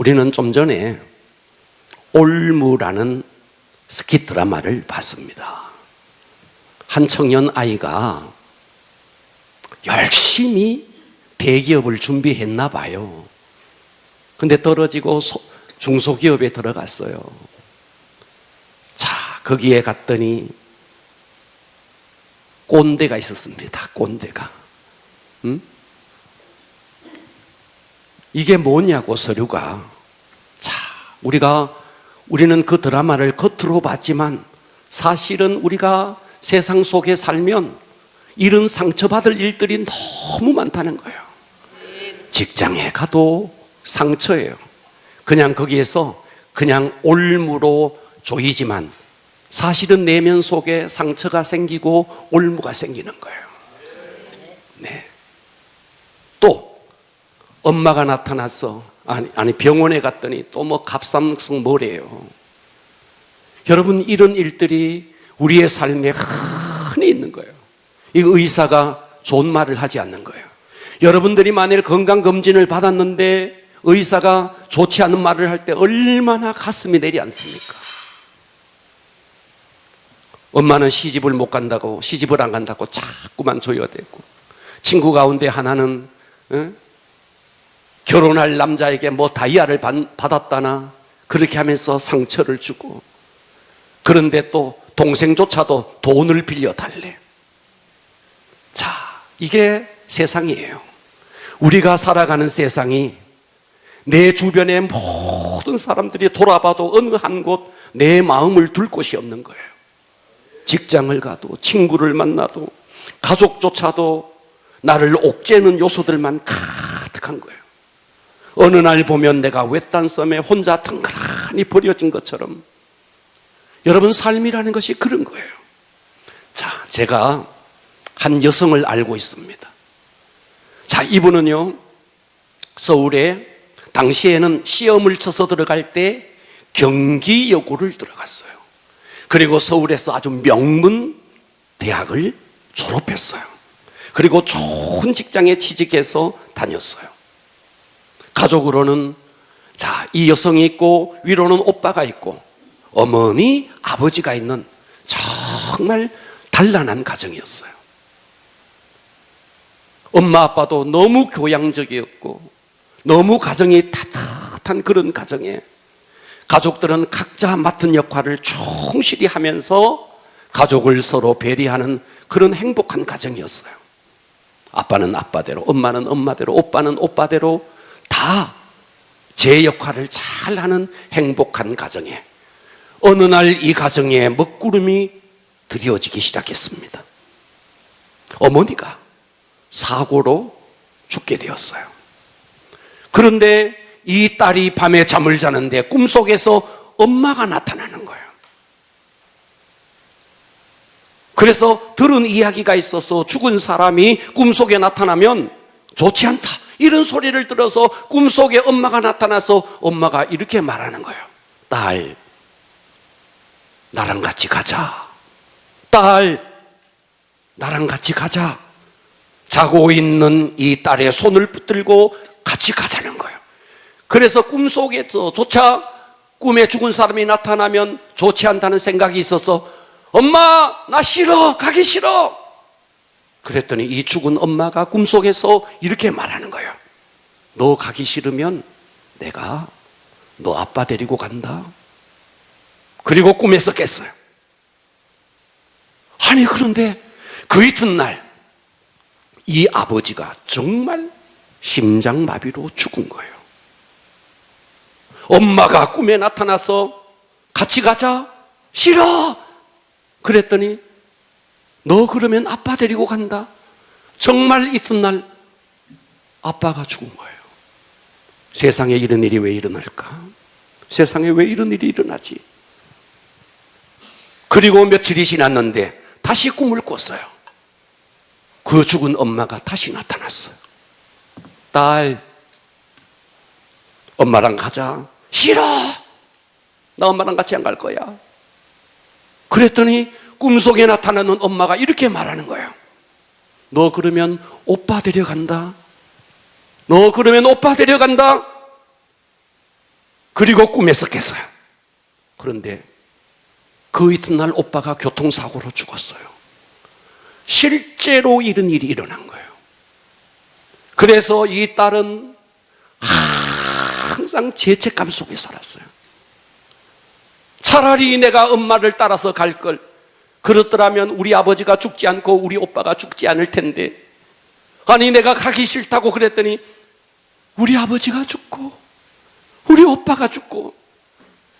우리는 좀 전에 올무라는 스킷 드라마를 봤습니다. 한 청년 아이가 열심히 대기업을 준비했나 봐요. 근데 떨어지고 중소기업에 들어갔어요. 자, 거기에 갔더니 꼰대가 있었습니다. 꼰대가. 이게 뭐냐고, 서류가. 자, 우리는 그 드라마를 겉으로 봤지만 사실은 우리가 세상 속에 살면 이런 상처받을 일들이 너무 많다는 거예요. 직장에 가도 상처예요. 그냥 거기에서 그냥 올무로 조이지만 사실은 내면 속에 상처가 생기고 올무가 생기는 거예요. 네. 또 엄마가 나타났어. 아니 병원에 갔더니 또 뭐 갑상선 뭐래요. 여러분, 이런 일들이 우리의 삶에 흔히 있는 거예요. 이 의사가 좋은 말을 하지 않는 거예요. 여러분들이 만일 건강검진을 받았는데 의사가 좋지 않은 말을 할 때 얼마나 가슴이 내리앉습니까? 엄마는 시집을 못 간다고, 시집을 안 간다고 자꾸만 조여대고, 친구 가운데 하나는 결혼할 남자에게 뭐 다이아를 받았다나 그렇게 하면서 상처를 주고, 그런데 또 동생조차도 돈을 빌려달래. 자, 이게 세상이에요. 우리가 살아가는 세상이 내 주변의 모든 사람들이 돌아봐도 어느 한 곳 내 마음을 둘 곳이 없는 거예요. 직장을 가도, 친구를 만나도, 가족조차도 나를 옥죄는 요소들만 가득한 거예요. 어느 날 보면 내가 외딴 섬에 혼자 덩그러니 버려진 것처럼, 여러분, 삶이라는 것이 그런 거예요. 자, 제가 한 여성을 알고 있습니다. 자, 이분은요, 서울에 당시에는 시험을 쳐서 들어갈 때 경기여고를 들어갔어요. 그리고 서울에서 아주 명문 대학을 졸업했어요. 그리고 좋은 직장에 취직해서 다녔어요. 가족으로는, 자, 이 여성이 있고 위로는 오빠가 있고 어머니, 아버지가 있는 정말 단란한 가정이었어요. 엄마 아빠도 너무 교양적이었고 너무 가정이 따뜻한 그런 가정에 가족들은 각자 맡은 역할을 충실히 하면서 가족을 서로 배려하는 그런 행복한 가정이었어요. 아빠는 아빠대로, 엄마는 엄마대로, 오빠는 오빠대로 다 제 역할을 잘하는 행복한 가정에, 어느 날 이 가정에 먹구름이 드리워지기 시작했습니다. 어머니가 사고로 죽게 되었어요. 그런데 이 딸이 밤에 잠을 자는데 꿈속에서 엄마가 나타나는 거예요. 그래서 들은 이야기가 있어서 죽은 사람이 꿈속에 나타나면 좋지 않다, 이런 소리를 들어서 꿈속에 엄마가 나타나서 엄마가 이렇게 말하는 거예요. 딸, 나랑 같이 가자. 딸, 나랑 같이 가자. 자고 있는 이 딸의 손을 붙들고 같이 가자는 거예요. 그래서 꿈속에서조차 꿈에 죽은 사람이 나타나면 좋지 않다는 생각이 있어서 엄마, 나 싫어, 가기 싫어. 그랬더니 이 죽은 엄마가 꿈속에서 이렇게 말하는 거예요. 너 가기 싫으면 내가 너 아빠 데리고 간다. 그리고 꿈에서 깼어요. 아니, 그런데 그 이튿날 이 아버지가 정말 심장마비로 죽은 거예요. 엄마가 꿈에 나타나서 같이 가자. 싫어. 그랬더니 너 그러면 아빠 데리고 간다. 정말 이튿날 아빠가 죽은 거예요. 세상에 이런 일이 왜 일어날까? 세상에 왜 이런 일이 일어나지? 그리고 며칠이 지났는데 다시 꿈을 꿨어요. 그 죽은 엄마가 다시 나타났어요. 딸, 엄마랑 가자. 싫어. 나 엄마랑 같이 안 갈 거야. 그랬더니 꿈속에 나타나는 엄마가 이렇게 말하는 거예요. 너 그러면 오빠 데려간다. 너 그러면 오빠 데려간다. 그리고 꿈에서 깼어요. 그런데 그 이튿날 오빠가 교통사고로 죽었어요. 실제로 이런 일이 일어난 거예요. 그래서 이 딸은 항상 죄책감 속에 살았어요. 차라리 내가 엄마를 따라서 갈 걸, 그렇더라면 우리 아버지가 죽지 않고 우리 오빠가 죽지 않을 텐데, 아니 내가 가기 싫다고 그랬더니 우리 아버지가 죽고 우리 오빠가 죽고,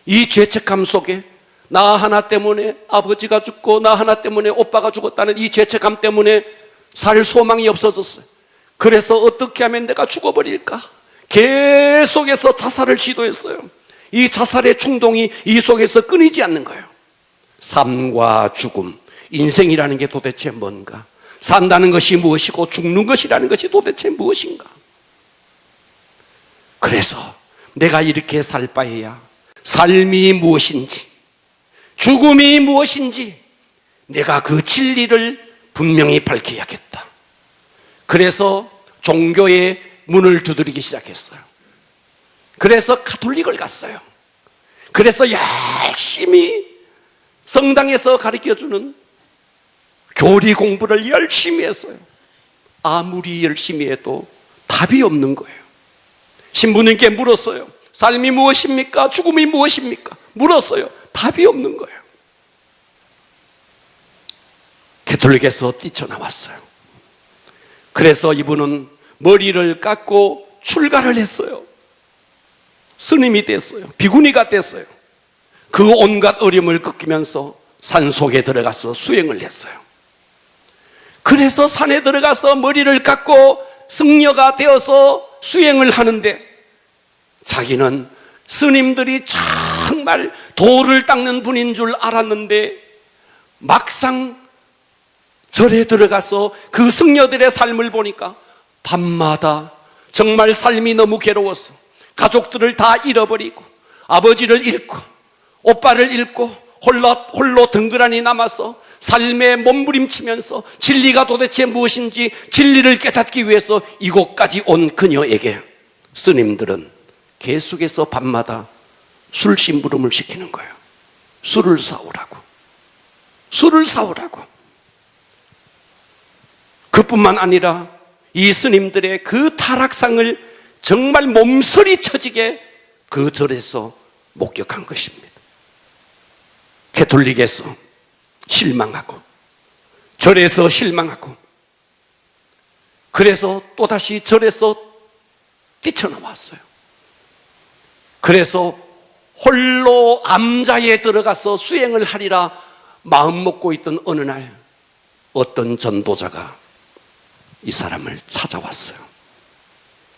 이 죄책감 속에 나 하나 때문에 아버지가 죽고 나 하나 때문에 오빠가 죽었다는 이 죄책감 때문에 살 소망이 없어졌어요. 그래서 어떻게 하면 내가 죽어버릴까? 계속해서 자살을 시도했어요. 이 자살의 충동이 이 속에서 끊이지 않는 거예요. 삶과 죽음, 인생이라는 게 도대체 뭔가? 산다는 것이 무엇이고 죽는 것이라는 것이 도대체 무엇인가? 그래서 내가 이렇게 살 바에야 삶이 무엇인지, 죽음이 무엇인지 내가 그 진리를 분명히 밝혀야겠다. 그래서 종교의 문을 두드리기 시작했어요. 그래서 가톨릭을 갔어요. 그래서 열심히 성당에서 가르쳐주는 교리 공부를 열심히 했어요. 아무리 열심히 해도 답이 없는 거예요. 신부님께 물었어요. 삶이 무엇입니까? 죽음이 무엇입니까? 물었어요. 답이 없는 거예요. 가톨릭에서 뛰쳐나왔어요. 그래서 이분은 머리를 깎고 출가를 했어요. 스님이 됐어요. 비구니가 됐어요. 그 온갖 어려움을 겪으면서 산속에 들어가서 수행을 했어요. 그래서 산에 들어가서 머리를 깎고 승려가 되어서 수행을 하는데, 자기는 스님들이 정말 돌을 닦는 분인 줄 알았는데 막상 절에 들어가서 그 승려들의 삶을 보니까 밤마다 정말 삶이 너무 괴로웠어. 가족들을 다 잃어버리고 아버지를 잃고 오빠를 잃고 홀로 덩그러니 남아서 삶에 몸부림치면서 진리가 도대체 무엇인지 진리를 깨닫기 위해서 이곳까지 온 그녀에게 스님들은 계속해서 밤마다 술 심부름을 시키는 거예요. 술을 사오라고. 술을 사오라고. 그뿐만 아니라 이 스님들의 그 타락상을 정말 몸서리 쳐지게 그 절에서 목격한 것입니다. 가톨릭에서 실망하고 절에서 실망하고, 그래서 또다시 절에서 뛰쳐나왔어요. 그래서 홀로 암자에 들어가서 수행을 하리라 마음 먹고 있던 어느 날 어떤 전도자가 이 사람을 찾아왔어요.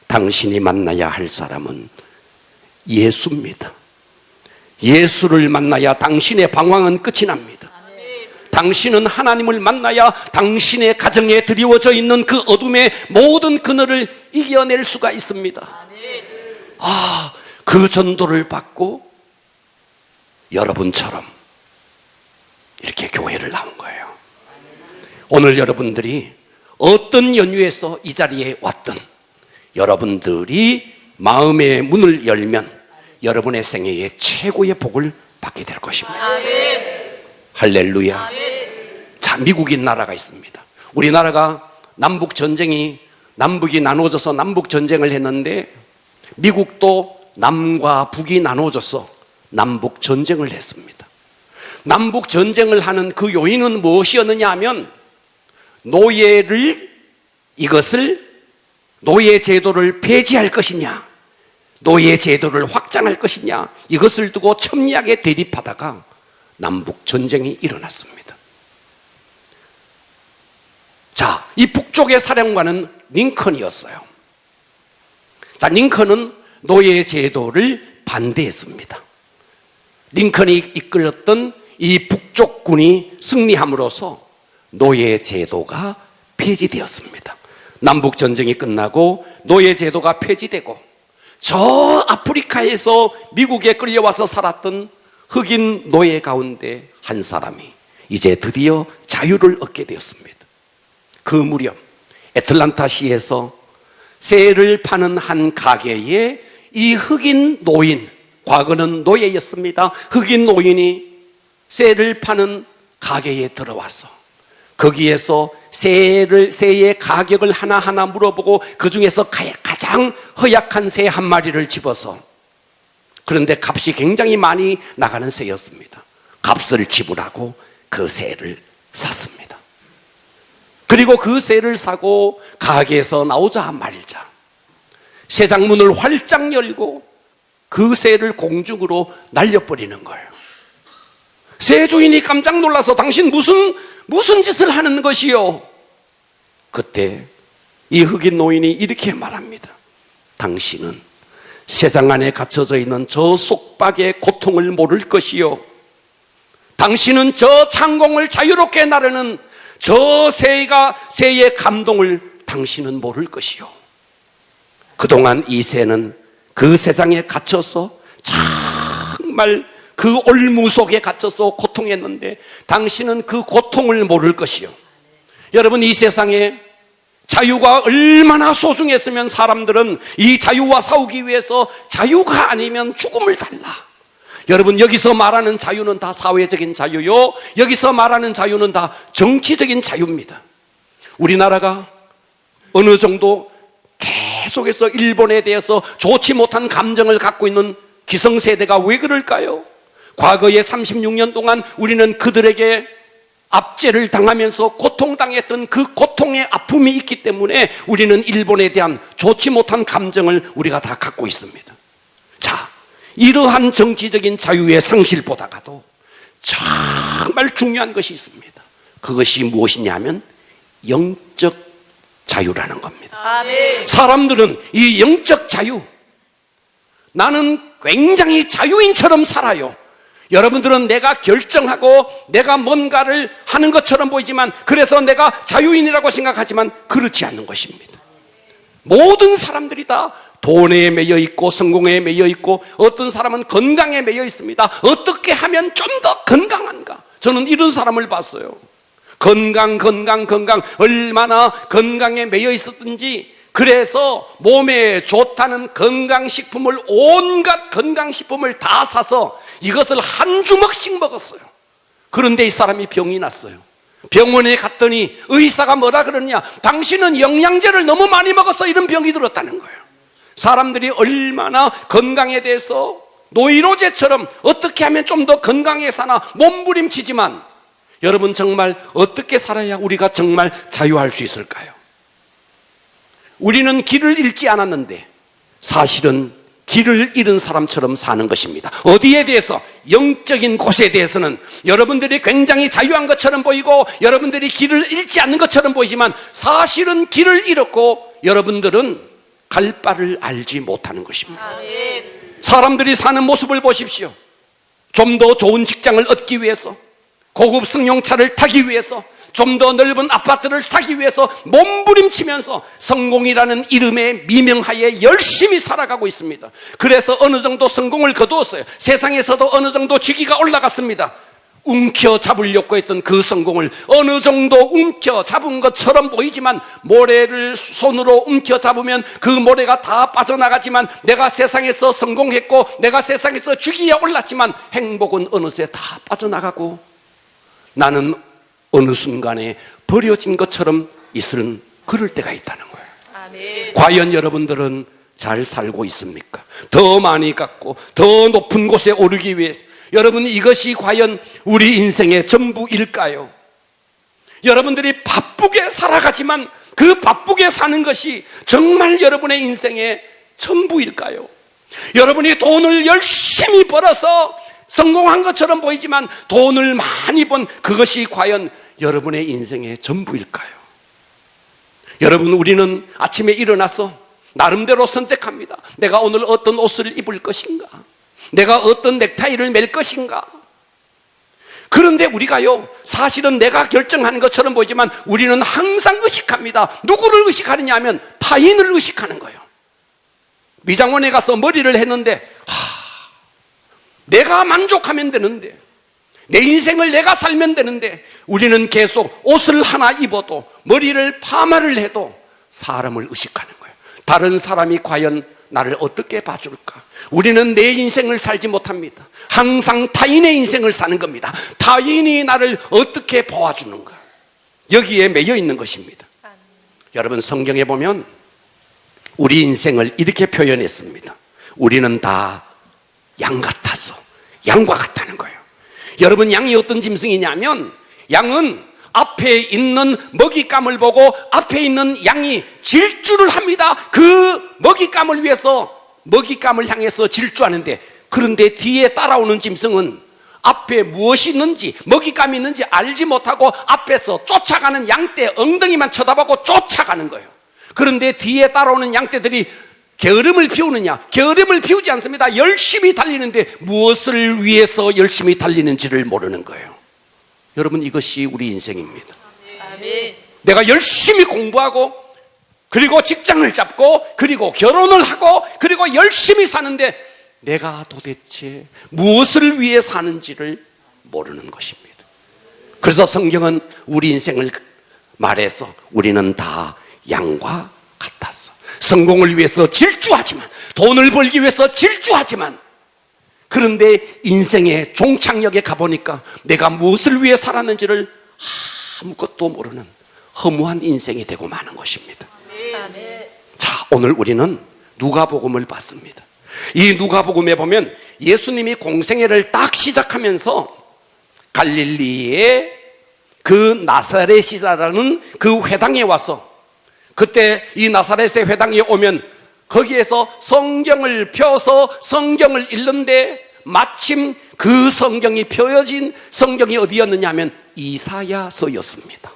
당신이 만나야 할 사람은 예수입니다. 예수를 만나야 당신의 방황은 끝이 납니다. 당신은 하나님을 만나야 당신의 가정에 드리워져 있는 그 어둠의 모든 그늘을 이겨낼 수가 있습니다. 그 전도를 받고 여러분처럼 이렇게 교회를 나온 거예요. 오늘 여러분들이 어떤 연유에서 이 자리에 왔든 여러분들이 마음의 문을 열면 여러분의 생애의 최고의 복을 받게 될 것입니다. 할렐루야. 자, 미국인 나라가 있습니다. 우리나라가 남북이 나눠져서 남북전쟁을 했는데, 미국도 남과 북이 나눠져서 남북전쟁을 했습니다. 남북전쟁을 하는 그 요인은 무엇이었느냐 하면, 노예 제도를 폐지할 것이냐, 노예 제도를 확장할 것이냐, 이것을 두고 첨예하게 대립하다가 남북전쟁이 일어났습니다. 자, 이 북쪽의 사령관은 링컨이었어요. 자, 링컨은 노예 제도를 반대했습니다. 링컨이 이끌었던 이 북쪽군이 승리함으로써 노예 제도가 폐지되었습니다. 남북전쟁이 끝나고 노예 제도가 폐지되고, 저 아프리카에서 미국에 끌려와서 살았던 흑인 노예 가운데 한 사람이 이제 드디어 자유를 얻게 되었습니다. 그 무렵 애틀란타시에서 새를 파는 한 가게에 이 흑인 노인, 과거는 노예였습니다. 흑인 노인이 쇠를 파는 가게에 들어와서 거기에서 새의 가격을 하나하나 물어보고 그 중에서 가장 허약한 새 한 마리를 집어서, 그런데 값이 굉장히 많이 나가는 새였습니다. 값을 지불하고 그 새를 샀습니다. 그리고 그 새를 사고 가게에서 나오자 말자 새장 문을 활짝 열고 그 새를 공중으로 날려버리는 거예요. 새 주인이 깜짝 놀라서 당신 무슨 짓을 하는 것이요? 그때 이 흑인 노인이 이렇게 말합니다. 당신은 새장 안에 갇혀져 있는 저 속박의 고통을 모를 것이요, 당신은 저 창공을 자유롭게 나르는 저 새의 감동을 당신은 모를 것이요. 그동안 이 새는 그 세상에 갇혀서 정말 그 올무 속에 갇혀서 고통했는데 당신은 그 고통을 모를 것이요. 여러분, 이 세상에 자유가 얼마나 소중했으면 사람들은 이 자유와 싸우기 위해서 자유가 아니면 죽음을 달라. 여러분, 여기서 말하는 자유는 다 사회적인 자유요, 여기서 말하는 자유는 다 정치적인 자유입니다. 우리나라가 어느 정도 계속해서 일본에 대해서 좋지 못한 감정을 갖고 있는 기성세대가 왜 그럴까요? 과거에 36년 동안 우리는 그들에게 압제를 당하면서 고통당했던 그 고통의 아픔이 있기 때문에 우리는 일본에 대한 좋지 못한 감정을 우리가 다 갖고 있습니다. 자, 이러한 정치적인 자유의 상실보다가도 정말 중요한 것이 있습니다. 그것이 무엇이냐면 영적 자유라는 겁니다. 아멘. 사람들은 이 영적 자유, 나는 굉장히 자유인처럼 살아요. 여러분들은 내가 결정하고 내가 뭔가를 하는 것처럼 보이지만, 그래서 내가 자유인이라고 생각하지만 그렇지 않는 것입니다. 모든 사람들이 다 돈에 매여 있고 성공에 매여 있고, 어떤 사람은 건강에 매여 있습니다. 어떻게 하면 좀 더 건강한가? 저는 이런 사람을 봤어요. 건강 얼마나 건강에 매여 있었든지, 그래서 몸에 좋다는 건강식품을, 온갖 건강식품을 다 사서 이것을 한 주먹씩 먹었어요. 그런데 이 사람이 병이 났어요. 병원에 갔더니 의사가 뭐라 그러냐, 당신은 영양제를 너무 많이 먹어서 이런 병이 들었다는 거예요. 사람들이 얼마나 건강에 대해서 노이로제처럼 어떻게 하면 좀 더 건강하게 사나 몸부림치지만, 여러분, 정말 어떻게 살아야 우리가 정말 자유할 수 있을까요? 우리는 길을 잃지 않았는데 사실은 길을 잃은 사람처럼 사는 것입니다. 어디에 대해서? 영적인 곳에 대해서는 여러분들이 굉장히 자유한 것처럼 보이고 여러분들이 길을 잃지 않는 것처럼 보이지만 사실은 길을 잃었고 여러분들은 갈 바를 알지 못하는 것입니다. 아멘. 사람들이 사는 모습을 보십시오. 좀 더 좋은 직장을 얻기 위해서, 고급 승용차를 타기 위해서, 좀 더 넓은 아파트를 사기 위해서 몸부림치면서 성공이라는 이름의 미명하에 열심히 살아가고 있습니다. 그래서 어느 정도 성공을 거두었어요. 세상에서도 어느 정도 직위가 올라갔습니다. 움켜잡으려고 했던 그 성공을 어느 정도 움켜잡은 것처럼 보이지만, 모래를 손으로 움켜잡으면 그 모래가 다 빠져나가지만, 내가 세상에서 성공했고 내가 세상에서 직위에 올랐지만 행복은 어느새 다 빠져나가고 나는 어느 순간에 버려진 것처럼 있을, 그럴 때가 있다는 거예요. 아멘. 과연 여러분들은 잘 살고 있습니까? 더 많이 갖고 더 높은 곳에 오르기 위해서, 여러분, 이것이 과연 우리 인생의 전부일까요? 여러분들이 바쁘게 살아가지만 그 바쁘게 사는 것이 정말 여러분의 인생의 전부일까요? 여러분이 돈을 열심히 벌어서 성공한 것처럼 보이지만 돈을 많이 번 그것이 과연 여러분의 인생의 전부일까요? 여러분, 우리는 아침에 일어나서 나름대로 선택합니다. 내가 오늘 어떤 옷을 입을 것인가? 내가 어떤 넥타이를 맬 것인가? 그런데 우리가요, 사실은 내가 결정하는 것처럼 보이지만 우리는 항상 의식합니다. 누구를 의식하느냐 하면 타인을 의식하는 거예요. 미장원에 가서 머리를 했는데 내가 만족하면 되는데, 내 인생을 내가 살면 되는데, 우리는 계속 옷을 하나 입어도, 머리를 파마를 해도 사람을 의식하는 거예요. 다른 사람이 과연 나를 어떻게 봐줄까? 우리는 내 인생을 살지 못합니다. 항상 타인의 인생을 사는 겁니다. 타인이 나를 어떻게 보아주는가? 여기에 매여 있는 것입니다. 여러분, 성경에 보면 우리 인생을 이렇게 표현했습니다. 우리는 다 양 같아서, 양과 같다는 거예요. 여러분, 양이 어떤 짐승이냐면, 양은 앞에 있는 먹잇감을 보고 앞에 있는 양이 질주를 합니다. 그 먹잇감을 위해서 먹잇감을 향해서 질주하는데, 그런데 뒤에 따라오는 짐승은 앞에 무엇이 있는지, 먹잇감이 있는지 알지 못하고 앞에서 쫓아가는 양떼 엉덩이만 쳐다보고 쫓아가는 거예요. 그런데 뒤에 따라오는 양떼들이 게으름을 피우느냐? 게으름을 피우지 않습니다. 열심히 달리는데 무엇을 위해서 열심히 달리는지를 모르는 거예요. 여러분, 이것이 우리 인생입니다. 아멘. 내가 열심히 공부하고, 그리고 직장을 잡고, 그리고 결혼을 하고, 그리고 열심히 사는데 내가 도대체 무엇을 위해 사는지를 모르는 것입니다. 그래서 성경은 우리 인생을 말해서 우리는 다 양과 같았어. 성공을 위해서 질주하지만, 돈을 벌기 위해서 질주하지만, 그런데 인생의 종착역에 가보니까 내가 무엇을 위해 살았는지를 아무것도 모르는 허무한 인생이 되고 마는 것입니다. 아멘. 자, 오늘 우리는 누가복음을 봤습니다. 이 누가복음에 보면 예수님이 공생애를 딱 시작하면서 갈릴리의 그 나사렛이라는 그 회당에 와서, 그때 이 나사렛의 회당에 오면 거기에서 성경을 펴서 성경을 읽는데, 마침 그 성경이 펴여진 성경이 어디였느냐 하면 이사야서였습니다.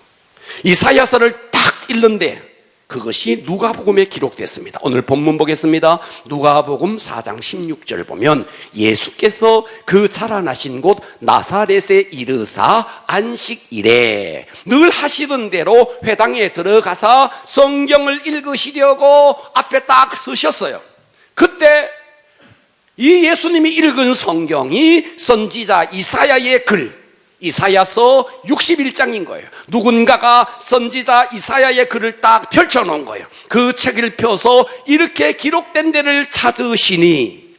이사야서를 딱 읽는데 그것이 누가복음에 기록됐습니다. 오늘 본문 보겠습니다. 누가복음 4장 16절 보면 예수께서 그 자라나신 곳 나사렛에 이르사 안식일에 늘 하시던 대로 회당에 들어가서 성경을 읽으시려고 앞에 딱 서셨어요. 그때 이 예수님이 읽은 성경이 선지자 이사야의 글, 이사야서 61장인 거예요. 누군가가 선지자 이사야의 글을 딱 펼쳐놓은 거예요. 그 책을 펴서 이렇게 기록된 데를 찾으시니,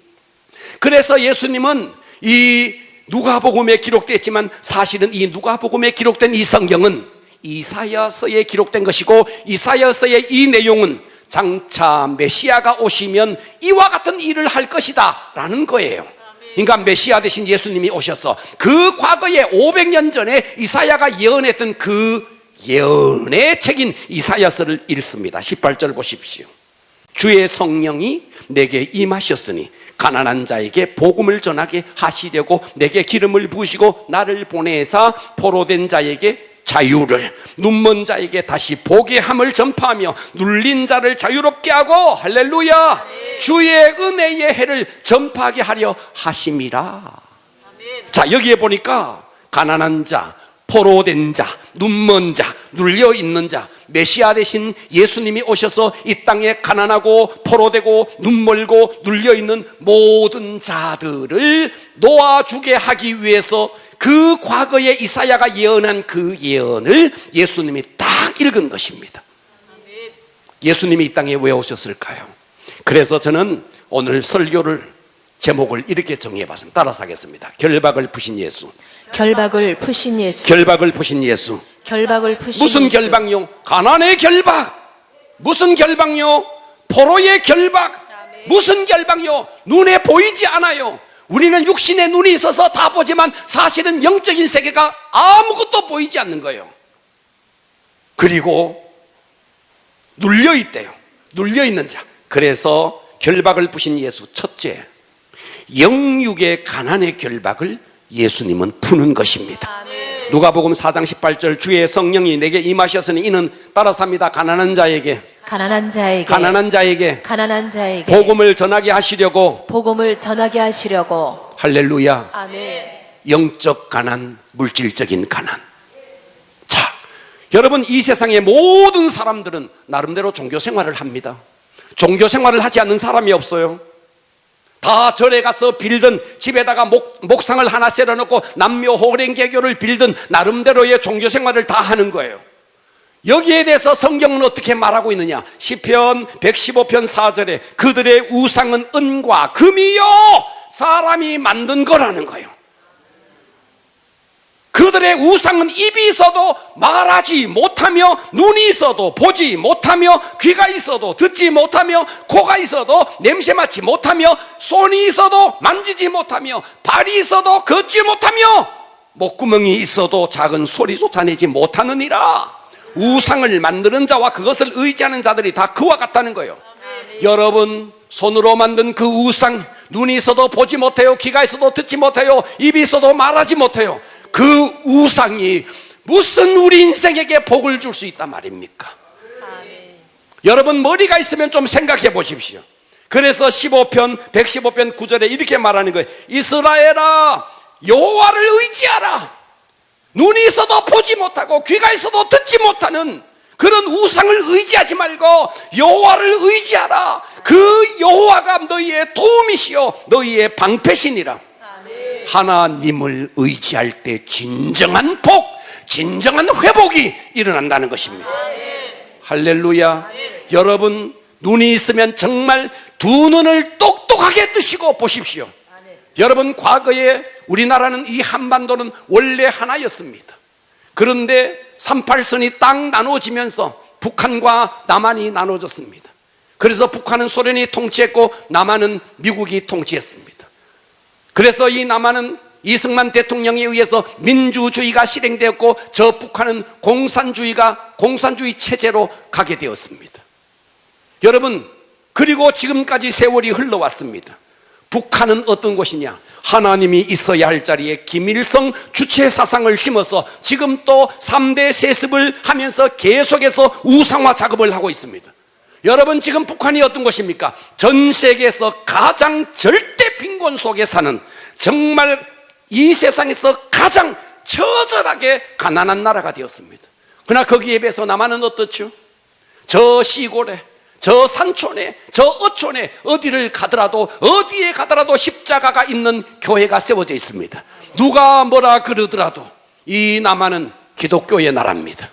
그래서 예수님은 이 누가복음에 기록됐지만 사실은 이 누가복음에 기록된 이 성경은 이사야서에 기록된 것이고, 이사야서의 이 내용은 장차 메시아가 오시면 이와 같은 일을 할 것이다 라는 거예요. 그러니까 메시아 대신 예수님이 오셔서 그 과거에 500년 전에 이사야가 예언했던 그 예언의 책인 이사야서를 읽습니다. 18절 보십시오. 주의 성령이 내게 임하셨으니 가난한 자에게 복음을 전하게 하시려고 내게 기름을 부으시고 나를 보내사 포로된 자에게 자유를, 눈먼 자에게 다시 보게 함을 전파하며 눌린 자를 자유롭게 하고, 할렐루야, 주의 은혜의 해를 전파하게 하려 하심이라. 자, 여기에 보니까 가난한 자, 포로된 자, 눈먼 자, 눌려있는 자, 메시아 대신 예수님이 오셔서 이 땅에 가난하고 포로되고 눈멀고 눌려있는 모든 자들을 놓아주게 하기 위해서 그 과거에 이사야가 예언한 그 예언을 예수님이 딱 읽은 것입니다. 예수님이 이 땅에 왜 오셨을까요? 그래서 저는 오늘 설교를 제목을 이렇게 정해봤습니다. 따라서 하겠습니다. 결박을 푸신 예수. 결박을 푸신 예수. 결박을 푸신 예수. 결박을 푸신 무슨 예수. 결박요? 가난의 결박. 무슨 결박요? 포로의 결박. 무슨 결박요? 눈에 보이지 않아요. 우리는 육신의 눈이 있어서 다 보지만 사실은 영적인 세계가 아무것도 보이지 않는 거예요. 그리고 눌려있대요. 눌려있는 자. 그래서 결박을 푸신 예수, 첫째, 영육의 가난의 결박을 예수님은 푸는 것입니다. 누가복음 4장 18절 주의 성령이 내게 임하셨으니 이는 따라서 합니다. 가난한 자에게 가난한 자에게 가난한 자에게 가난한 자에게 복음을 전하게 하시려고 복음을 전하게 하시려고. 할렐루야. 아멘. 영적 가난, 물질적인 가난. 자, 여러분, 이 세상의 모든 사람들은 나름대로 종교 생활을 합니다. 종교 생활을 하지 않는 사람이 없어요. 다 절에 가서 빌든 집에다가 목상을 하나 세워놓고 남묘 호랭개교를 빌든 나름대로의 종교 생활을 다 하는 거예요. 여기에 대해서 성경은 어떻게 말하고 있느냐? 시편 115편 4절에 그들의 우상은 은과 금이요 사람이 만든 거라는 거예요. 그들의 우상은 입이 있어도 말하지 못하며, 눈이 있어도 보지 못하며, 귀가 있어도 듣지 못하며, 코가 있어도 냄새 맡지 못하며, 손이 있어도 만지지 못하며, 발이 있어도 걷지 못하며, 목구멍이 있어도 작은 소리조차 내지 못하느니라. 우상을 만드는 자와 그것을 의지하는 자들이 다 그와 같다는 거예요. 여러분, 손으로 만든 그 우상, 눈이 있어도 보지 못해요, 귀가 있어도 듣지 못해요, 입이 있어도 말하지 못해요. 그 우상이 무슨 우리 인생에게 복을 줄 수 있단 말입니까? 여러분, 머리가 있으면 좀 생각해 보십시오. 그래서 115편 9절에 이렇게 말하는 거예요. 이스라엘아, 여호와를 의지하라. 눈이 있어도 보지 못하고 귀가 있어도 듣지 못하는 그런 우상을 의지하지 말고 여호와를 의지하라. 그 여호와가 너희의 도움이시요 너희의 방패시니라. 하나님을 의지할 때 진정한 복, 진정한 회복이 일어난다는 것입니다. 할렐루야. 여러분, 눈이 있으면 정말 두 눈을 똑똑하게 뜨시고 보십시오. 여러분, 과거에 우리나라는, 이 한반도는 원래 하나였습니다. 그런데 38선이 딱 나눠지면서 북한과 남한이 나눠졌습니다. 그래서 북한은 소련이 통치했고 남한은 미국이 통치했습니다. 그래서 이 남한은 이승만 대통령에 의해서 민주주의가 실행되었고, 저 북한은 공산주의 체제로 가게 되었습니다. 여러분, 그리고 지금까지 세월이 흘러왔습니다. 북한은 어떤 곳이냐? 하나님이 있어야 할 자리에 김일성 주체 사상을 심어서 지금 또 3대 세습을 하면서 계속해서 우상화 작업을 하고 있습니다. 여러분, 지금 북한이 어떤 곳입니까? 전 세계에서 가장 절대 빈곤 속에 사는, 정말 이 세상에서 가장 처절하게 가난한 나라가 되었습니다. 그러나 거기에 비해서 남한은 어떻죠? 저 시골에, 저 산촌에, 저 어촌에, 어디에 가더라도 십자가가 있는 교회가 세워져 있습니다. 누가 뭐라 그러더라도 이 남한은 기독교의 나라입니다.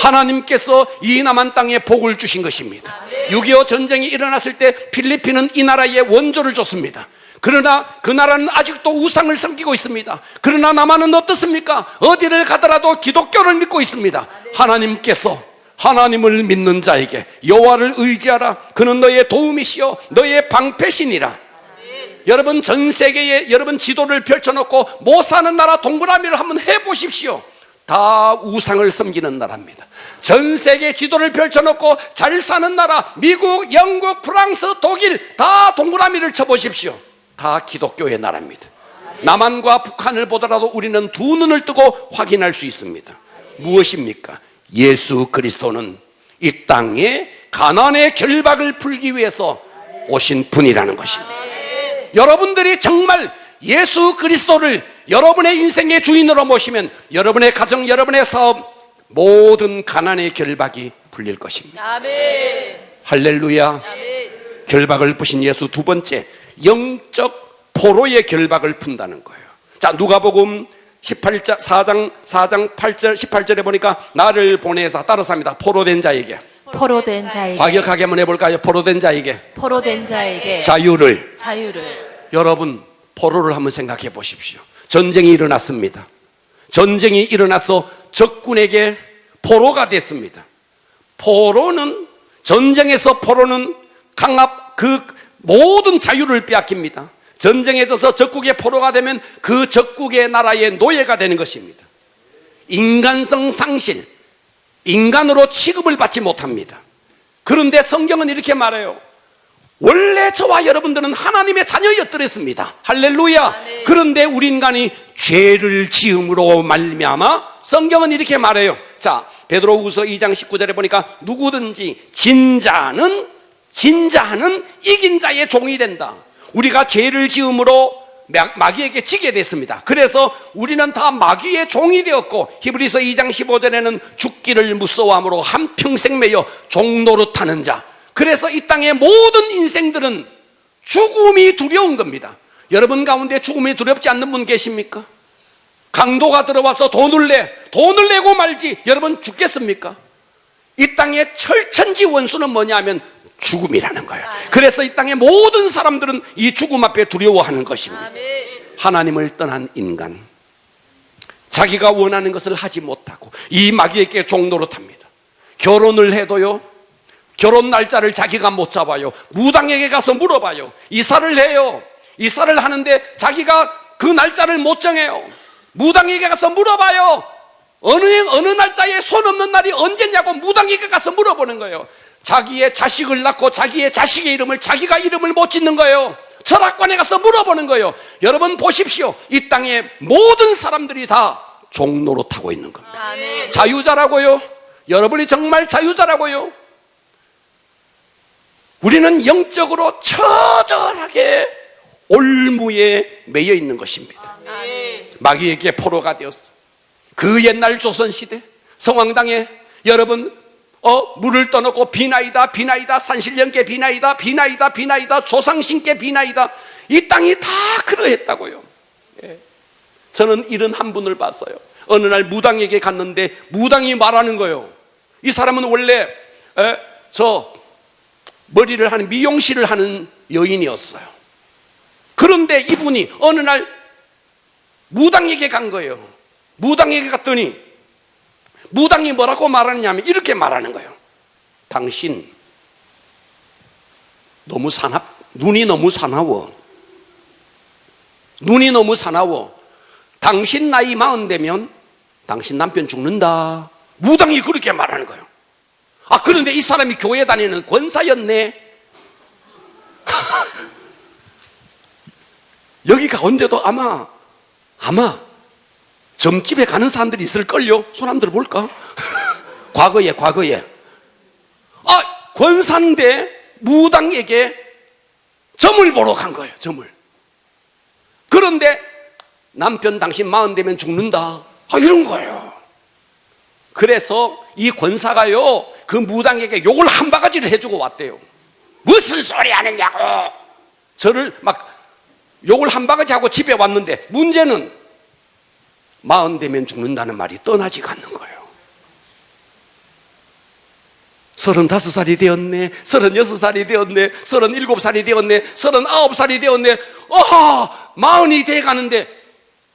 하나님께서 이 남한 땅에 복을 주신 것입니다. 6.25 전쟁이 일어났을 때 필리핀은 이 나라에 원조를 줬습니다. 그러나 그 나라는 아직도 우상을 섬기고 있습니다. 그러나 남한은 어떻습니까? 어디를 가더라도 기독교를 믿고 있습니다. 하나님께서 하나님을 믿는 자에게 여호와를 의지하라. 그는 너의 도움이시요 너의 방패시니라. 여러분, 전 세계에 여러분 지도를 펼쳐놓고 못 사는 나라 동그라미를 한번 해보십시오. 다 우상을 섬기는 나라입니다. 전 세계 지도를 펼쳐놓고 잘 사는 나라, 미국, 영국, 프랑스, 독일, 다 동그라미를 쳐보십시오. 다 기독교의 나라입니다. 남한과 북한을 보더라도 우리는 두 눈을 뜨고 확인할 수 있습니다. 무엇입니까? 예수 그리스도는 이 땅에 가난의 결박을 풀기 위해서 오신 분이라는 것입니다. 여러분들이 정말 예수 그리스도를 여러분의 인생의 주인으로 모시면 여러분의 가정, 여러분의 사업, 모든 가난의 결박이 풀릴 것입니다. 아멘. 할렐루야. 아멘. 결박을 푸신 예수, 두 번째, 영적 포로의 결박을 푼다는 거예요. 자, 누가복음 4장 8절 18절에 보니까 나를 보내사, 따라서 합니다. 포로된 자에게, 포로된 자에게, 과격하게 한번 해볼까요? 포로된 자에게 포로된 자에게 자유를. 여러분, 포로를 한번 생각해 보십시오. 전쟁이 일어났습니다. 전쟁이 일어나서 적군에게 포로가 됐습니다. 전쟁에서 포로는 그 모든 자유를 빼앗깁니다. 전쟁에 져서 적국의 포로가 되면 그 적국의 나라의 노예가 되는 것입니다. 인간성 상실, 인간으로 취급을 받지 못합니다. 그런데 성경은 이렇게 말해요. 원래 저와 여러분들은 하나님의 자녀였더랬습니다. 할렐루야. 그런데 우리 인간이 죄를 지음으로 말미암아, 성경은 이렇게 말해요. 자, 베드로후서 2장 19절에 보니까 누구든지 진자는 이긴 자의 종이 된다. 우리가 죄를 지음으로 마귀에게 지게 됐습니다. 그래서 우리는 다 마귀의 종이 되었고, 히브리서 2장 15절에는 죽기를 무서워함으로 한평생 매여 종노릇하는 자. 그래서 이 땅의 모든 인생들은 죽음이 두려운 겁니다. 여러분 가운데 죽음이 두렵지 않는 분 계십니까? 강도가 들어와서 돈을 내고 말지 여러분 죽겠습니까? 이 땅의 철천지 원수는 뭐냐면 죽음이라는 거예요. 그래서 이 땅의 모든 사람들은 이 죽음 앞에 두려워하는 것입니다. 하나님을 떠난 인간, 자기가 원하는 것을 하지 못하고 이 마귀에게 종노릇합니다. 결혼을 해도요, 결혼 날짜를 자기가 못 잡아요. 무당에게 가서 물어봐요. 이사를 해요. 이사를 하는데 자기가 그 날짜를 못 정해요. 무당에게 가서 물어봐요. 어느 날짜에 손 없는 날이 언제냐고 무당에게 가서 물어보는 거예요. 자기의 자식을 낳고 자기의 자식의 이름을 자기가 이름을 못 짓는 거예요. 철학관에 가서 물어보는 거예요. 여러분 보십시오. 이 땅의 모든 사람들이 다 종노릇하고 있는 겁니다. 아멘. 자유자라고요. 여러분이 정말 자유자라고요. 우리는 영적으로 처절하게 올무에 매여 있는 것입니다. 아멘. 마귀에게 포로가 되었어. 그 옛날 조선시대 성황당에 여러분 물을 떠놓고 비나이다 비나이다, 산신령께 비나이다 비나이다 비나이다, 조상신께 비나이다, 이 땅이 다 그러했다고요. 예. 저는 이런 한 분을 봤어요. 어느 날 무당에게 갔는데 무당이 말하는 거예요. 이 사람은 원래 저 머리를 하는 미용실을 하는 여인이었어요. 그런데 이분이 어느 날 무당에게 간 거예요. 무당에게 갔더니 무당이 뭐라고 말하느냐면 이렇게 말하는 거예요. 당신 눈이 너무 사나워. 눈이 너무 사나워. 당신 나이 40 되면 당신 남편 죽는다. 무당이 그렇게 말하는 거예요. 그런데 이 사람이 교회 다니는 권사였네. 여기 가운데도 아마 점집에 가는 사람들이 있을걸요? 손 한번 들어볼까? 과거에 권사인데 무당에게 점을 보러 간 거예요. 점을. 그런데 남편 당신 40 되면 죽는다, 이런 거예요. 그래서 이 권사가요 그 무당에게 욕을 한 바가지를 해주고 왔대요. 무슨 소리 하느냐고 저를 막 욕을 한 바가지 하고 집에 왔는데, 문제는 40 되면 죽는다는 말이 떠나지가 않는 거예요. 35살이 되었네, 36살이 되었네, 37살이 되었네, 39살이 되었네, 40이 돼 가는데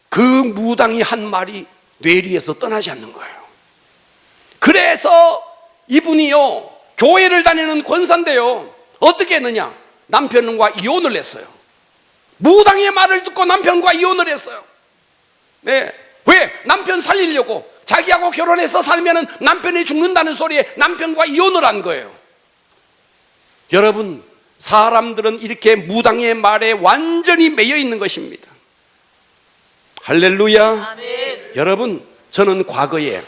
그 무당이 한 말이 뇌리에서 떠나지 않는 거예요. 그래서 이분이요 교회를 다니는 권사인데요 어떻게 했느냐, 남편과 이혼을 했어요. 무당의 말을 듣고 남편과 이혼을 했어요. 네. 왜? 남편 살리려고. 자기하고 결혼해서 살면은 남편이 죽는다는 소리에 남편과 이혼을 한 거예요. 여러분, 사람들은 이렇게 무당의 말에 완전히 매여 있는 것입니다. 할렐루야. 아멘. 여러분, 저는 과거에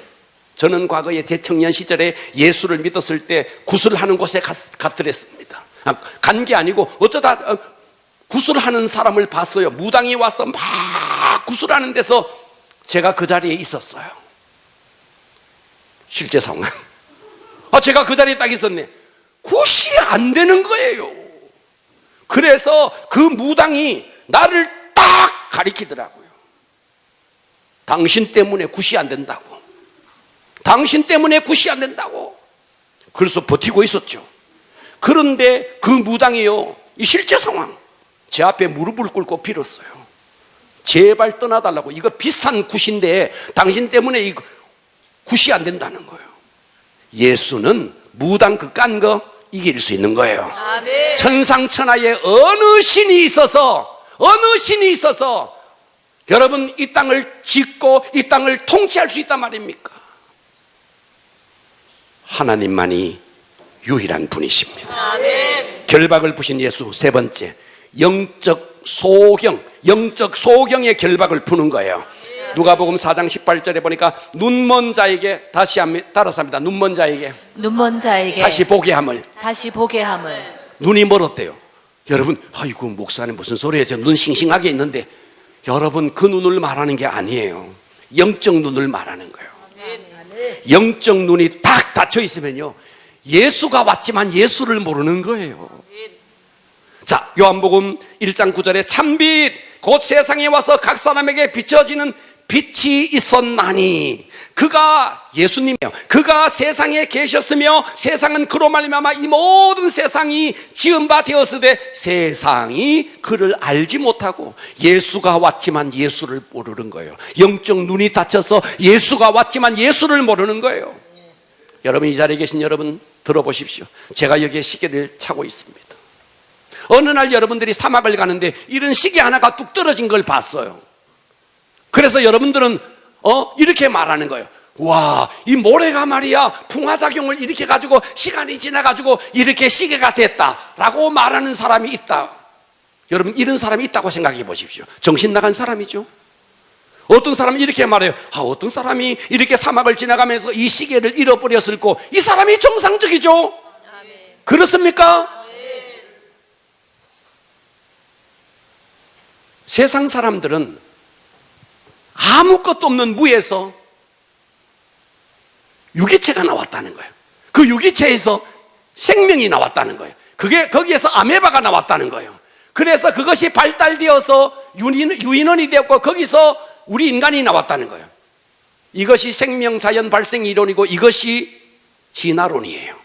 제 청년 시절에 예수를 믿었을 때 구슬하는 곳에 갔더랬습니다. 간 게 아니고 어쩌다 구슬하는 사람을 봤어요. 무당이 와서 막 구슬하는 데서 제가 그 자리에 있었어요. 실제 상황. 제가 그 자리에 딱 있었네. 굿이 안 되는 거예요. 그래서 그 무당이 나를 딱 가리키더라고요. 당신 때문에 굿이 안 된다고. 당신 때문에 굿이 안 된다고. 그래서 버티고 있었죠. 그런데 그 무당이요, 이 실제 상황, 제 앞에 무릎을 꿇고 빌었어요. 제발 떠나달라고. 이거 비싼 굿인데 당신 때문에 이 굿이 안 된다는 거예요. 예수는 무당 그 깐 거 이길 수 있는 거예요. 아멘. 천상천하에 어느 신이 있어서 여러분 이 땅을 짓고 이 땅을 통치할 수 있단 말입니까? 하나님만이 유일한 분이십니다. 아멘. 결박을 부신 예수. 세 번째, 영적 소경의 결박을 푸는 거예요. 누가복음 4장 18절에 보니까 눈먼 자에게 따라서 합니다. 눈먼 자에게 다시 보게 함을. 눈이 멀었대요. 여러분, 아이고 목사님 무슨 소리예요? 저 눈 싱싱하게 있는데, 여러분 그 눈을 말하는 게 아니에요. 영적 눈을 말하는 거예요. 영적 눈이 딱 닫혀 있으면요, 예수가 왔지만 예수를 모르는 거예요. 자, 요한복음 1장 9절에 참빛 곧 세상에 와서 각 사람에게 비춰지는 빛이 있었나니 그가 예수님이요 그가 세상에 계셨으며 세상은 그로 말미암아 이 모든 세상이 지은 바 되었으되 세상이 그를 알지 못하고 예수가 왔지만 예수를 모르는 거예요. 영적 눈이 닫혀서 예수가 왔지만 예수를 모르는 거예요. 여러분, 이 자리에 계신 여러분 들어보십시오. 제가 여기에 시계를 차고 있습니다. 어느 날 여러분들이 사막을 가는데 이런 시계 하나가 뚝 떨어진 걸 봤어요. 그래서 여러분들은 이렇게 말하는 거예요. 와, 이 모래가 말이야 풍화작용을 이렇게 가지고 시간이 지나가지고 이렇게 시계가 됐다라고 말하는 사람이 있다. 여러분, 이런 사람이 있다고 생각해 보십시오. 정신 나간 사람이죠. 어떤 사람은 이렇게 말해요. 어떤 사람이 이렇게 사막을 지나가면서 이 시계를 잃어버렸을 거, 이 사람이 정상적이죠. 아멘. 그렇습니까? 아멘. 세상 사람들은 아무것도 없는 무에서 유기체가 나왔다는 거예요. 그 유기체에서 생명이 나왔다는 거예요. 거기에서 아메바가 나왔다는 거예요. 그래서 그것이 발달되어서 유인원이 되었고 거기서 우리 인간이 나왔다는 거예요. 이것이 생명 자연 발생 이론이고 이것이 진화론이에요.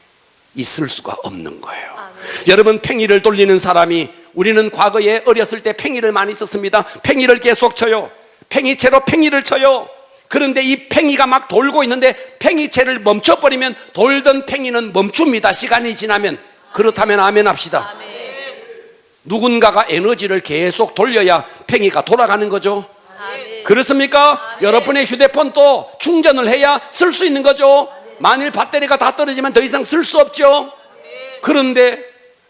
있을 수가 없는 거예요. 여러분, 팽이를 돌리는 사람이, 우리는 과거에 어렸을 때 팽이를 많이 썼습니다. 팽이를 계속 쳐요. 팽이채로 팽이를 쳐요. 그런데 이 팽이가 막 돌고 있는데 팽이채를 멈춰버리면 돌던 팽이는 멈춥니다. 시간이 지나면. 그렇다면 아멘 합시다. 아멘. 누군가가 에너지를 계속 돌려야 팽이가 돌아가는 거죠. 아멘. 그렇습니까? 아멘. 여러분의 휴대폰도 충전을 해야 쓸 수 있는 거죠. 만일 배터리가 다 떨어지면 더 이상 쓸 수 없죠. 그런데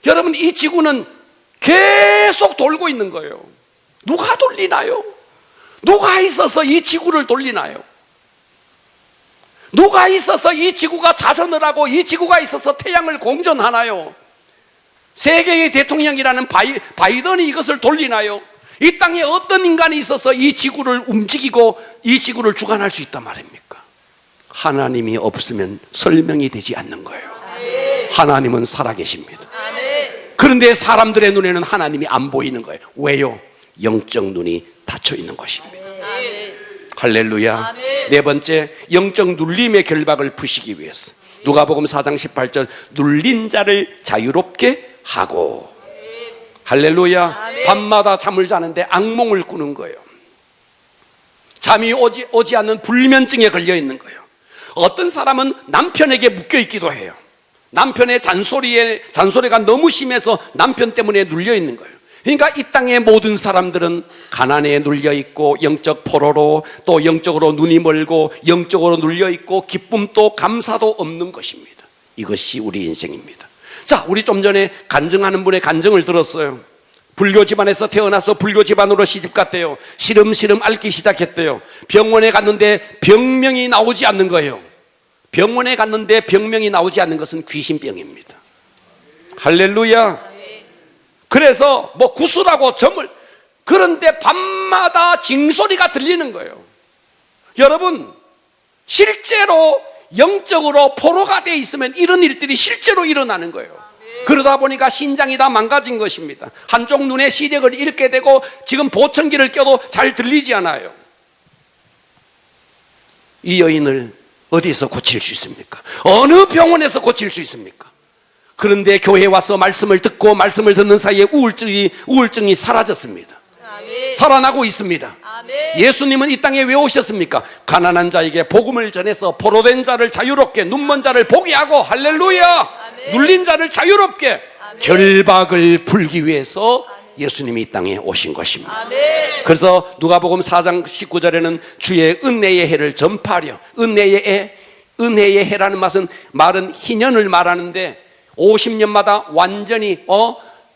여러분, 이 지구는 계속 돌고 있는 거예요. 누가 돌리나요? 누가 있어서 이 지구를 돌리나요? 누가 있어서 이 지구가 자전을 하고 이 지구가 있어서 태양을 공전하나요? 세계의 대통령이라는 바이든이 이것을 돌리나요? 이 땅에 어떤 인간이 있어서 이 지구를 움직이고 이 지구를 주관할 수 있단 말입니까? 하나님이 없으면 설명이 되지 않는 거예요. 하나님은 살아계십니다. 그런데 사람들의 눈에는 하나님이 안 보이는 거예요. 왜요? 영적 눈이 닫혀 있는 것입니다. 할렐루야. 아멘. 네 번째, 영적 눌림의 결박을 푸시기 위해서 누가복음 4장 18절 눌린 자를 자유롭게 하고. 할렐루야. 아멘. 밤마다 잠을 자는데 악몽을 꾸는 거예요. 잠이 오지 않는 불면증에 걸려 있는 거예요. 어떤 사람은 남편에게 묶여 있기도 해요. 남편의 잔소리가 너무 심해서 남편 때문에 눌려 있는 거예요. 그러니까 이 땅의 모든 사람들은 가난에 눌려 있고 영적 포로로, 또 영적으로 눈이 멀고 영적으로 눌려 있고 기쁨도 감사도 없는 것입니다. 이것이 우리 인생입니다. 자, 우리 좀 전에 간증하는 분의 간증을 들었어요. 불교 집안에서 태어나서 불교 집안으로 시집갔대요. 시름시름 앓기 시작했대요. 병원에 갔는데 병명이 나오지 않는 거예요. 병원에 갔는데 병명이 나오지 않는 것은 귀신병입니다. 할렐루야. 그래서 뭐 구슬하고 점을, 그런데 밤마다 징소리가 들리는 거예요. 여러분, 실제로 영적으로 포로가 돼 있으면 이런 일들이 실제로 일어나는 거예요. 그러다 보니까 신장이 다 망가진 것입니다. 한쪽 눈에 시력을 잃게 되고 지금 보청기를 껴도 잘 들리지 않아요. 이 여인을 어디에서 고칠 수 있습니까? 어느 병원에서 고칠 수 있습니까? 그런데 교회에 와서 말씀을 듣고 말씀을 듣는 사이에 우울증이 사라졌습니다. 아멘. 살아나고 있습니다. 아멘. 예수님은 이 땅에 왜 오셨습니까? 가난한 자에게 복음을 전해서 포로된 자를 자유롭게, 눈먼 자를 보게 하고, 할렐루야. 아멘. 눌린 자를 자유롭게, 아멘. 결박을 풀기 위해서 예수님이 이 땅에 오신 것입니다. 아멘. 그래서 누가복음 4장 19절에는 주의 은혜의 해를 전파하려. 은혜의 해라는 말은 희년을 말하는데 50년마다 완전히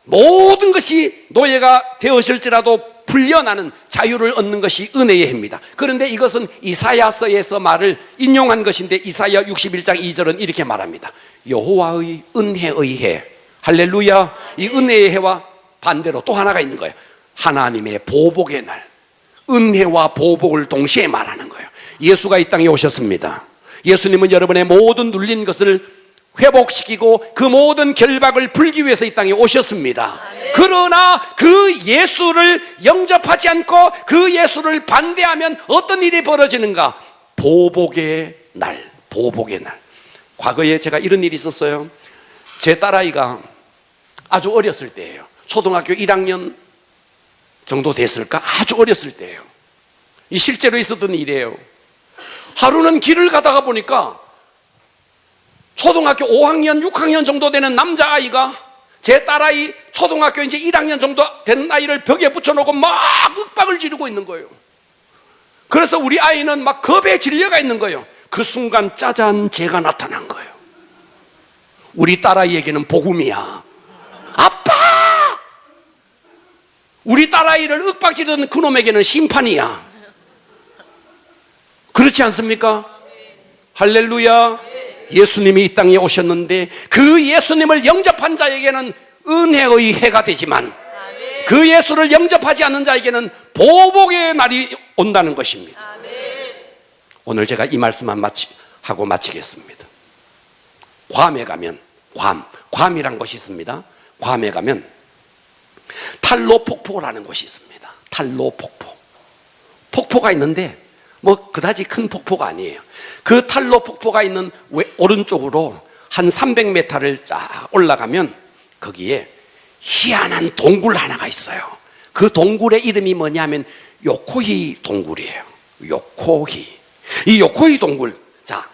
모든 것이 노예가 되었을지라도 풀려나는 자유를 얻는 것이 은혜의 해입니다. 그런데 이것은 이사야서에서 말을 인용한 것인데 이사야 61장 2절은 이렇게 말합니다. 여호와의 은혜의 해. 할렐루야. 이 은혜의 해와 반대로 또 하나가 있는 거예요. 하나님의 보복의 날. 은혜와 보복을 동시에 말하는 거예요. 예수가 이 땅에 오셨습니다. 예수님은 여러분의 모든 눌린 것을 회복시키고 그 모든 결박을 풀기 위해서 이 땅에 오셨습니다. 그러나 그 예수를 영접하지 않고 그 예수를 반대하면 어떤 일이 벌어지는가? 보복의 날, 보복의 날. 과거에 제가 이런 일이 있었어요. 제 딸아이가 아주 어렸을 때예요. 초등학교 1학년 정도 됐을까? 아주 어렸을 때예요. 이 실제로 있었던 일이에요. 하루는 길을 가다가 보니까 초등학교 5학년, 6학년 정도 되는 남자아이가 제 딸아이 초등학교 이제 1학년 정도 되는 아이를 벽에 붙여놓고 막 윽박을 지르고 있는 거예요. 그래서 우리 아이는 막 겁에 질려가 있는 거예요. 그 순간 짜잔, 제가 나타난 거예요. 우리 딸아이에게는 복음이야. 아빠! 우리 딸아이를 윽박지르는 그놈에게는 심판이야. 그렇지 않습니까? 할렐루야. 예수님이 이 땅에 오셨는데 그 예수님을 영접한 자에게는 은혜의 해가 되지만 그 예수를 영접하지 않는 자에게는 보복의 날이 온다는 것입니다. 오늘 제가 이 말씀만 하고 마치겠습니다. 괌에 가면 괌이란 곳이 있습니다. 괌에 가면 탈로 폭포라는 곳이 있습니다. 탈로 폭포가 있는데 뭐 그다지 큰 폭포가 아니에요. 그 탈로 폭포가 있는 오른쪽으로 한 300m를 쫙 올라가면 거기에 희한한 동굴 하나가 있어요. 그 동굴의 이름이 뭐냐면 요코히 동굴이에요. 요코히. 이 요코히 동굴. 자,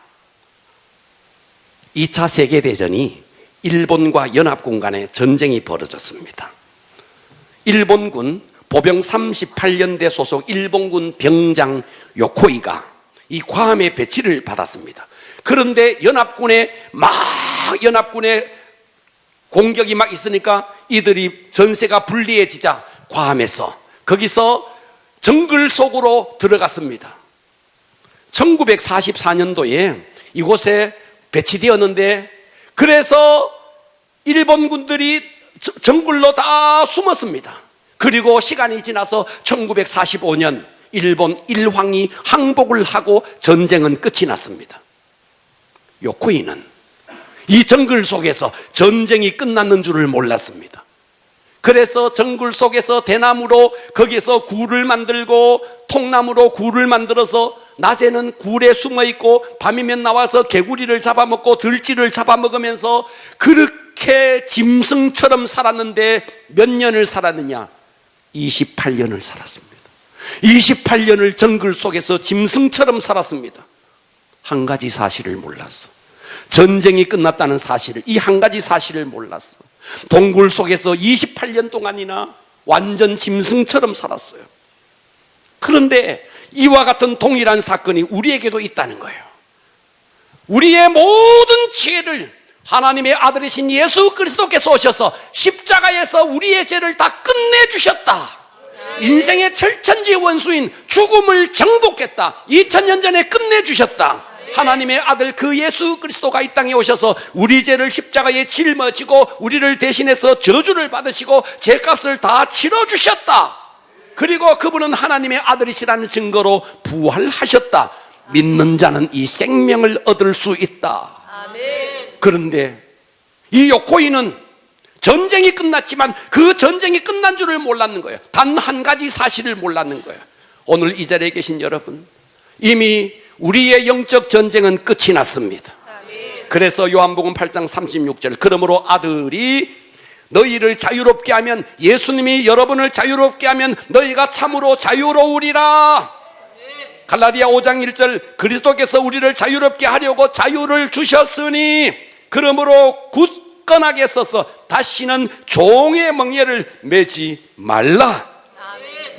2차 세계대전이 일본과 연합군 간에 전쟁이 벌어졌습니다. 일본군 보병 38년대 소속 일본군 병장 요코이가 이 괌에 배치를 받았습니다. 그런데 연합군의 공격이 막 있으니까 이들이 전세가 불리해지자 괌에서 거기서 정글 속으로 들어갔습니다. 1944년도에 이곳에 배치되었는데 그래서 일본군들이 정글로 다 숨었습니다. 그리고 시간이 지나서 1945년 일본 일황이 항복을 하고 전쟁은 끝이 났습니다. 요코이는 이 정글 속에서 전쟁이 끝났는 줄을 몰랐습니다. 그래서 정글 속에서 대나무로 거기서 굴을 만들고 통나무로 굴을 만들어서 낮에는 굴에 숨어 있고 밤이면 나와서 개구리를 잡아먹고 들쥐를 잡아먹으면서 그렇게 짐승처럼 살았는데 몇 년을 살았느냐? 28년을 살았습니다. 28년을 정글 속에서 짐승처럼 살았습니다. 한 가지 사실을 몰랐어. 전쟁이 끝났다는 사실을, 이 한 가지 사실을 몰랐어. 동굴 속에서 28년 동안이나 완전 짐승처럼 살았어요. 그런데 이와 같은 동일한 사건이 우리에게도 있다는 거예요. 우리의 모든 죄를 하나님의 아들이신 예수 그리스도께서 오셔서 십자가에서 우리의 죄를 다 끝내주셨다. 인생의 철천지 원수인 죽음을 정복했다. 2000년 전에 끝내주셨다. 하나님의 아들 그 예수 그리스도가 이 땅에 오셔서 우리 죄를 십자가에 짊어지고 우리를 대신해서 저주를 받으시고 죄값을 다 치러주셨다. 그리고 그분은 하나님의 아들이시라는 증거로 부활하셨다. 믿는 자는 이 생명을 얻을 수 있다. 그런데 이 요코이는 전쟁이 끝났지만 그 전쟁이 끝난 줄을 몰랐는 거예요. 단 한 가지 사실을 몰랐는 거예요. 오늘 이 자리에 계신 여러분, 이미 우리의 영적 전쟁은 끝이 났습니다. 그래서 요한복음 8장 36절, 그러므로 아들이 너희를 자유롭게 하면, 예수님이 여러분을 자유롭게 하면 너희가 참으로 자유로우리라. 갈라디아 5장 1절, 그리스도께서 우리를 자유롭게 하려고 자유를 주셨으니 그러므로 굳건하게 서서 다시는 종의 멍에를 매지 말라.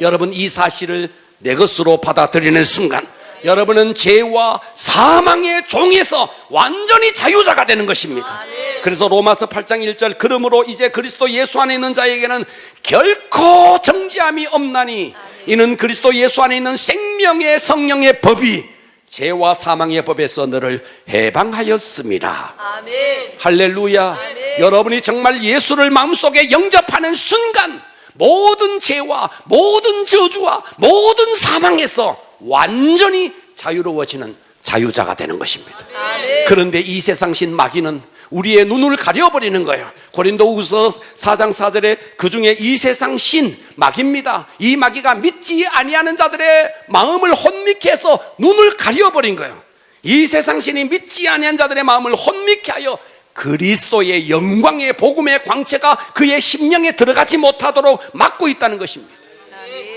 여러분, 이 사실을 내 것으로 받아들이는 순간 여러분은 죄와 사망의 종에서 완전히 자유자가 되는 것입니다. 그래서 로마서 8장 1절, 그러므로 이제 그리스도 예수 안에 있는 자에게는 결코 정죄함이 없나니 이는 그리스도 예수 안에 있는 생명의 성령의 법이 죄와 사망의 법에서 너를 해방하였습니다. 아멘. 할렐루야. 아멘. 여러분이 정말 예수를 마음속에 영접하는 순간 모든 죄와 모든 저주와 모든 사망에서 완전히 자유로워지는 자유자가 되는 것입니다. 아멘. 그런데 이 세상 신 마귀는 우리의 눈을 가려버리는 거예요. 고린도후서 4장 4절에 그 중에 이 세상 신 마귀입니다. 이 마귀가 믿지 아니하는 자들의 마음을 혼미케 해서 눈을 가려버린 거예요. 이 세상 신이 믿지 아니한 자들의 마음을 혼미케 하여 그리스도의 영광의 복음의 광채가 그의 심령에 들어가지 못하도록 막고 있다는 것입니다.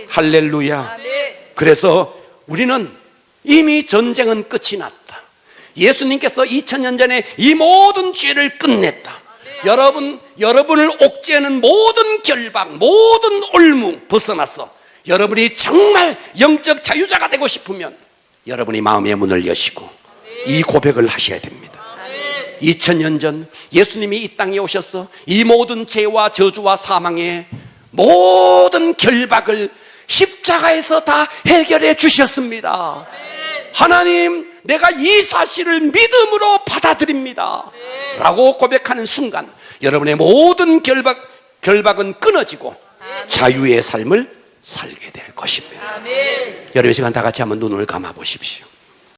할렐루야. 그래서 우리는 이미 전쟁은 끝이 났다. 예수님께서 2000년 전에 이 모든 죄를 끝냈다. 여러분을 옥죄는 모든 결박, 모든 올무 벗어났어. 여러분이 정말 영적 자유자가 되고 싶으면 여러분이 마음의 문을 여시고 이 고백을 하셔야 됩니다. 2000년 전 예수님이 이 땅에 오셔서 이 모든 죄와 저주와 사망의 모든 결박을 십자가에서 다 해결해 주셨습니다. 하나님, 내가 이 사실을 믿음으로 받아들입니다 라고 고백하는 순간 여러분의 모든 결박은 끊어지고 자유의 삶을 살게 될 것입니다. 여러분, 이 시간 다 같이 한번 눈을 감아 보십시오.